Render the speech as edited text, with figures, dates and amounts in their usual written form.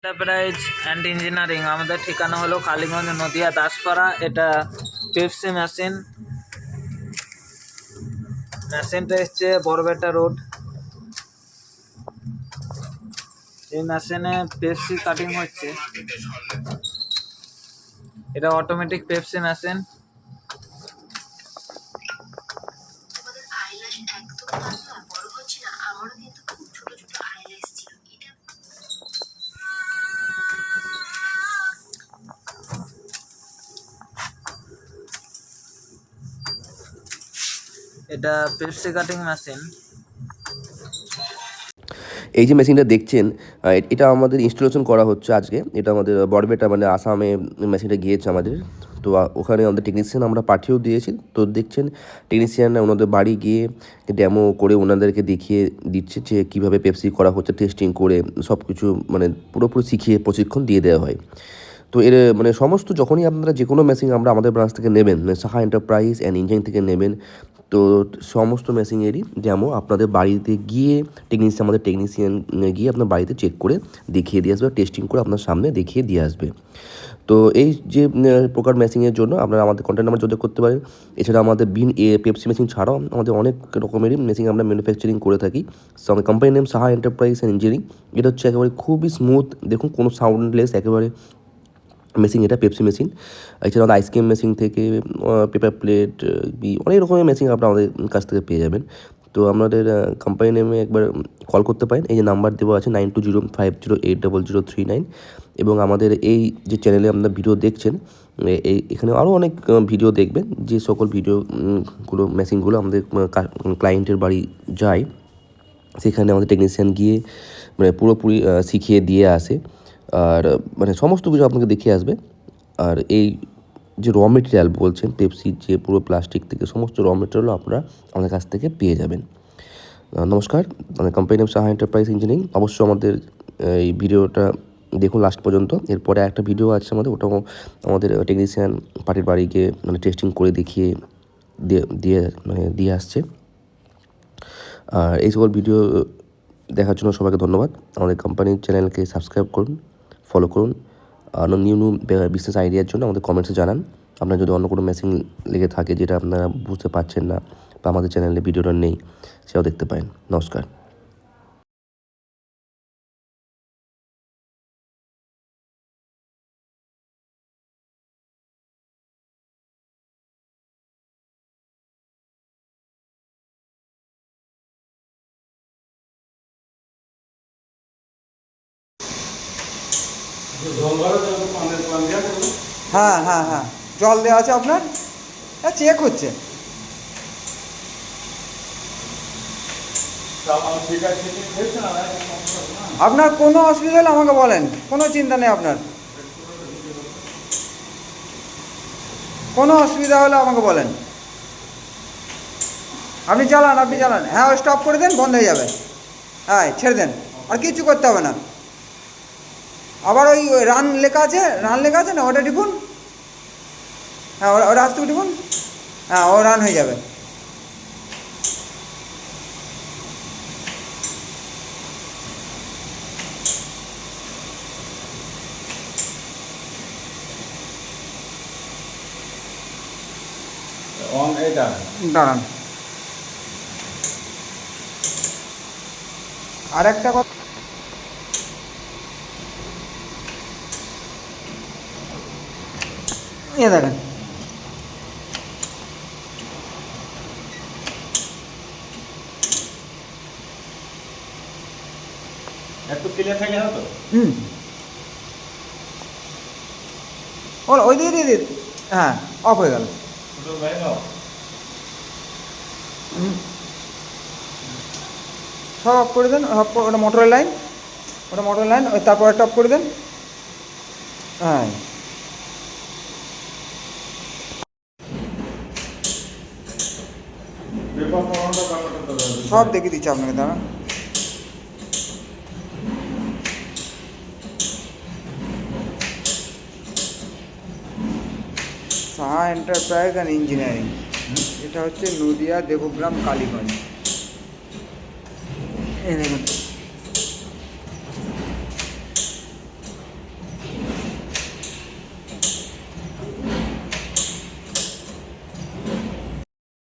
Enterprise and engineering আমাদের ঠিকানা হলো কালীগঞ্জ নদিয়া দাসপাড়া। এটা পেপসি মেশিনটা এসছে বড়বেটা রোড। এই মেশিনে পেপসি কাটিং হচ্ছে। এটা অটোমেটিক পেপসি মেশিন। এটা পেপসি কাটিং মেশিন। এই যে মেশিনটা দেখছেন, এটা আমাদের ইনস্টলেশন করা হচ্ছে আজকে। এটা আমাদের বড়বেটা মানে আসামে মেশিনটা গিয়েছে আমাদের। তো ওখানে আমাদের টেকনিশিয়ান আমরা পাঠিয়েও দিয়েছি। তো দেখছেন টেকনিশিয়ানরা ওনাদের বাড়ি গিয়ে ডেমো করে ওনাদেরকে দেখিয়ে দিচ্ছে যে কীভাবে পেপসি করা হচ্ছে, টেস্টিং করে সব কিছু মানে পুরোপুরি শিখিয়ে প্রশিক্ষণ দিয়ে দেওয়া হয়। তো এর মানে সমস্ত যখনই আপনারা যে কোনো মেশিন আমাদের ব্রাঞ্চ থেকে নেবেন, সাহা এন্টারপ্রাইজ অ্যান্ড ইঞ্জিনিয়ারিং থেকে নেবেন, তো সমস্ত মেশিনেরই ডেমো আপনাদের বাড়িতে গিয়ে আমাদের টেকনিশিয়ান গিয়ে আপনার বাড়িতে চেক করে দেখিয়ে দিয়ে আসবে, টেস্টিং করে আপনার সামনে দেখিয়ে দিয়ে আসবে। তো এই যে প্রকার মেশিনের জন্য আপনারা আমাদের কন্ট্যাক্ট নাম্বার যোগাযোগ করতে পারেন। এছাড়া আমাদের পেপসি মেশিন ছাড়াও আমাদের অনেক রকমেরই মেশিন আমরা ম্যানুফ্যাকচারিং করে থাকি। সো আমাদের কোম্পানির name Saha enterprise and engineering. এটা হচ্ছে একেবারে খুবই স্মুথ, দেখুন কোনো সাউন্ডলেস একেবারে মেশিন, এটা পেপসি মেশিন। এছাড়া আমাদের আইসক্রিম মেশিন থেকে পেপার প্লেট অনেক রকমের মেশিন আপনারা আমাদের কাছ থেকে পেয়ে যাবেন। তো আমাদের কোম্পানি নেমে একবার কল করতে পারেন। এই যে নাম্বার দেওয়া আছে 9205080039। এবং আমাদের এই যে চ্যানেলে আপনারা ভিডিও দেখছেন, এখানে আরও অনেক ভিডিও দেখবেন, যে সকল ভিডিওগুলো মেশিনগুলো আমাদের ক্লায়েন্টের বাড়ি যায়, সেখানে আমাদের টেকনিশিয়ান গিয়ে মানে পুরোপুরি শিখিয়ে দিয়ে আসে। আর মানে সমস্ত কিছু আপনাকে দেখিয়ে আসবে। আর এই যে র মেটেরিয়াল বলছেন পেপসির, যে পুরো প্লাস্টিক থেকে সমস্ত র মেটেরিয়ালও আপনারা আমাদের কাছ থেকে পেয়ে যাবেন। নমস্কার, আমাদের company name Saha enterprise engineering. অবশ্যই আমাদের এই ভিডিওটা দেখুন লাস্ট পর্যন্ত। এরপরে একটা ভিডিও আছে আমাদের, ওটাও আমাদের টেকনিশিয়ান পার্টির বাড়ি গিয়ে মানে টেস্টিং করে দেখিয়ে দিয়ে আসছে। আর এই সকল ভিডিও দেখার জন্য সবাইকে ধন্যবাদ। আমাদের কোম্পানির চ্যানেলকে সাবস্ক্রাইব করুন, ফলো করুন। আর নিউ বিজনেস আইডিয়ার জন্য আমাদের কমেন্টসে জানান। আপনার যদি অন্য কোনো মেশিন লেগে থাকে যেটা আপনারা বুঝতে পারছেন না বা আমাদের চ্যানেলে ভিডিওটা নেই, সেটাও দেখতে পারেন। নমস্কার। হ্যাঁ হ্যাঁ হ্যাঁ, জল দেওয়া আছে আপনার। হ্যাঁ, চেক হচ্ছে। আপনার কোনো অসুবিধা হলে আমাকে বলেন, কোনো চিন্তা নেই আপনার। কোনো অসুবিধা হলে আমাকে বলেন। আপনি চালান। হ্যাঁ, স্টপ করে দেন, বন্ধ হয়ে যাবে। হ্যাঁ, ছেড়ে দেন, আর কিছু করতে হবে না। আবার ওই রান লেখা আছে না, ওটা টিপুন। হ্যাঁ, ওটা আসতে টিপুন। হ্যাঁ, ও রান হয়ে যাবে। দাঁড়ান, আর একটা কথা, দেখেন একটু ক্লিয়ার থাকে না তো। ওই দিয়ে হ্যাঁ, অফ হয়ে গেল। সব অফ করে দেন। ওটা মোটরের লাইন, ওই তারপরে টপ করে দেন। হ্যাঁ, সব দেখিয়ে দিচ্ছি আপনাকে, দাঁড়ান। সাহা এন্টারপ্রাইজ অ্যান্ড ইঞ্জিনিয়ারিং, এটা হচ্ছে নদিয়া দেবগ্রাম কালীগঞ্জ। এই দেখুন।